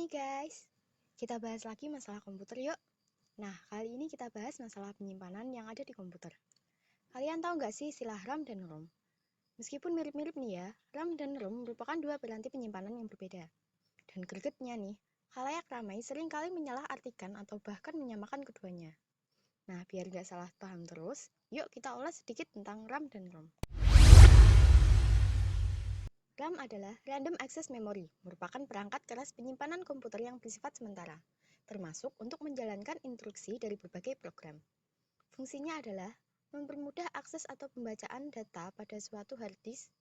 nih guys, kita bahas lagi masalah komputer yuk. Nah, kali ini kita bahas masalah penyimpanan yang ada di komputer. Kalian tahu nggak sih istilah RAM dan ROM? Meskipun mirip-mirip nih ya, RAM dan ROM merupakan dua piranti penyimpanan yang berbeda. Dan gregetnya nih, khalayak ramai seringkali menyalahartikan atau bahkan menyamakan keduanya. Nah, biar nggak salah paham terus, yuk kita ulas sedikit tentang RAM dan ROM. RAM adalah Random Access Memory, merupakan perangkat keras penyimpanan komputer yang bersifat sementara, termasuk untuk menjalankan instruksi dari berbagai program. Fungsinya adalah mempermudah akses atau pembacaan data pada suatu hard disk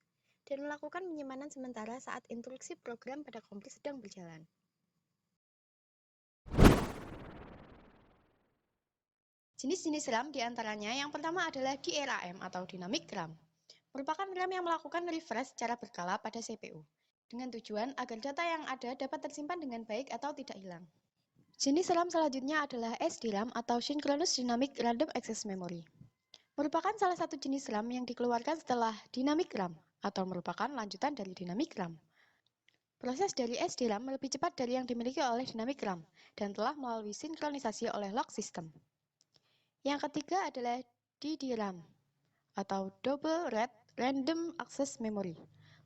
dan melakukan penyimpanan sementara saat instruksi program pada komputer sedang berjalan. Jenis-jenis RAM diantaranya yang pertama adalah DRAM atau Dynamic RAM, merupakan RAM yang melakukan refresh secara berkala pada CPU, dengan tujuan agar data yang ada dapat tersimpan dengan baik atau tidak hilang. Jenis RAM selanjutnya adalah SDRAM atau Synchronous Dynamic Random Access Memory. Merupakan salah satu jenis RAM yang dikeluarkan setelah Dynamic RAM atau merupakan lanjutan dari Dynamic RAM. Proses dari SDRAM lebih cepat dari yang dimiliki oleh Dynamic RAM dan telah melalui sinkronisasi oleh lock system. Yang ketiga adalah DDRAM atau Double Rate Random Access Memory.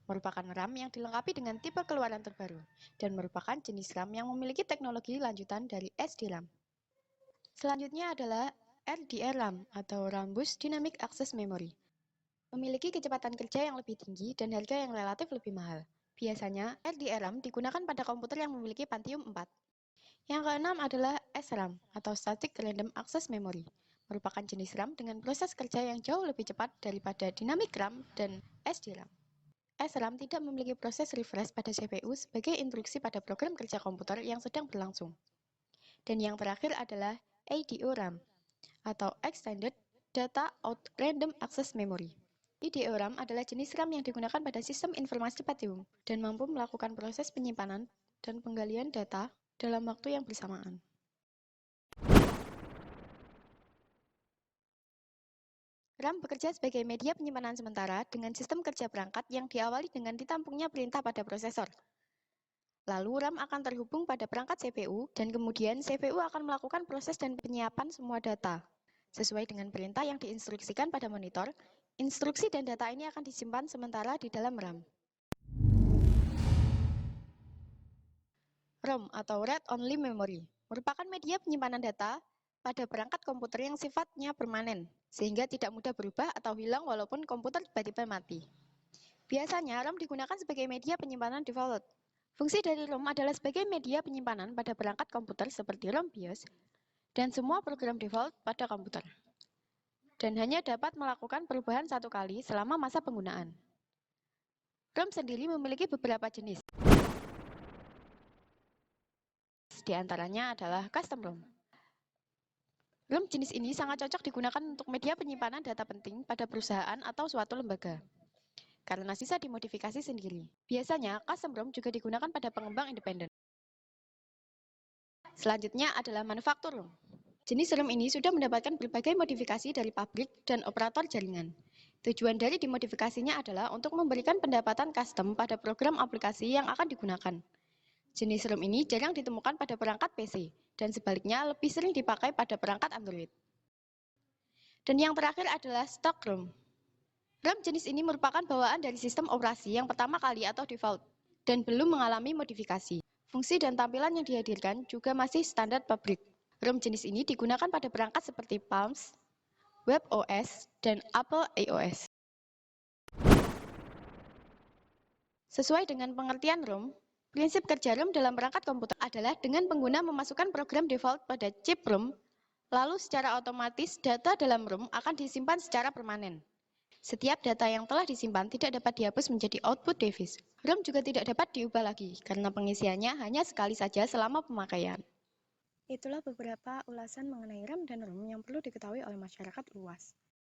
Merupakan RAM yang dilengkapi dengan tipe keluaran terbaru dan merupakan jenis RAM yang memiliki teknologi lanjutan dari SDRAM. Selanjutnya adalah RDRAM atau Rambus Dynamic Access Memory. Memiliki kecepatan kerja yang lebih tinggi dan harga yang relatif lebih mahal. Biasanya, RDRAM digunakan pada komputer yang memiliki Pentium 4. Yang keenam adalah SRAM atau Static Random Access Memory. Merupakan jenis RAM dengan proses kerja yang jauh lebih cepat daripada Dynamic RAM dan SDRAM. SRAM tidak memiliki proses refresh pada CPU sebagai instruksi pada program kerja komputer yang sedang berlangsung. Dan yang terakhir adalah ADO-RAM atau Extended Data Out Random Access Memory. IDO-RAM adalah jenis RAM yang digunakan pada sistem informasi Pentium dan mampu melakukan proses penyimpanan dan penggalian data dalam waktu yang bersamaan. RAM bekerja sebagai media penyimpanan sementara dengan sistem kerja perangkat yang diawali dengan ditampungnya perintah pada prosesor. Lalu RAM akan terhubung pada perangkat CPU dan kemudian CPU akan melakukan proses dan penyiapan semua data. Sesuai dengan perintah yang diinstruksikan pada monitor, instruksi dan data ini akan disimpan sementara di dalam RAM. ROM atau Read Only Memory merupakan media penyimpanan data pada perangkat komputer yang sifatnya permanen, sehingga tidak mudah berubah atau hilang walaupun komputer tiba-tiba mati. Biasanya, RAM digunakan sebagai media penyimpanan default. Fungsi dari ROM adalah sebagai media penyimpanan pada perangkat komputer seperti ROM BIOS dan semua program default pada komputer. Dan hanya dapat melakukan perubahan satu kali selama masa penggunaan. ROM sendiri memiliki beberapa jenis. Di antaranya adalah custom ROM. ROM jenis ini sangat cocok digunakan untuk media penyimpanan data penting pada perusahaan atau suatu lembaga, karena bisa dimodifikasi sendiri. Biasanya, custom ROM juga digunakan pada pengembang independen. Selanjutnya adalah manufaktur ROM. Jenis ROM ini sudah mendapatkan berbagai modifikasi dari pabrik dan operator jaringan. Tujuan dari dimodifikasinya adalah untuk memberikan pendapatan custom pada program aplikasi yang akan digunakan. Jenis ROM ini jarang ditemukan pada perangkat PC, dan sebaliknya lebih sering dipakai pada perangkat Android. Dan yang terakhir adalah stock ROM. ROM jenis ini merupakan bawaan dari sistem operasi yang pertama kali atau default, dan belum mengalami modifikasi. Fungsi dan tampilan yang dihadirkan juga masih standar pabrik. ROM jenis ini digunakan pada perangkat seperti Palm, WebOS, dan Apple iOS. Sesuai dengan pengertian ROM, prinsip kerja ROM dalam perangkat komputer adalah dengan pengguna memasukkan program default pada chip ROM, lalu secara otomatis data dalam ROM akan disimpan secara permanen. Setiap data yang telah disimpan tidak dapat dihapus menjadi output device. ROM juga tidak dapat diubah lagi, karena pengisiannya hanya sekali saja selama pemakaian. Itulah beberapa ulasan mengenai RAM dan ROM yang perlu diketahui oleh masyarakat luas.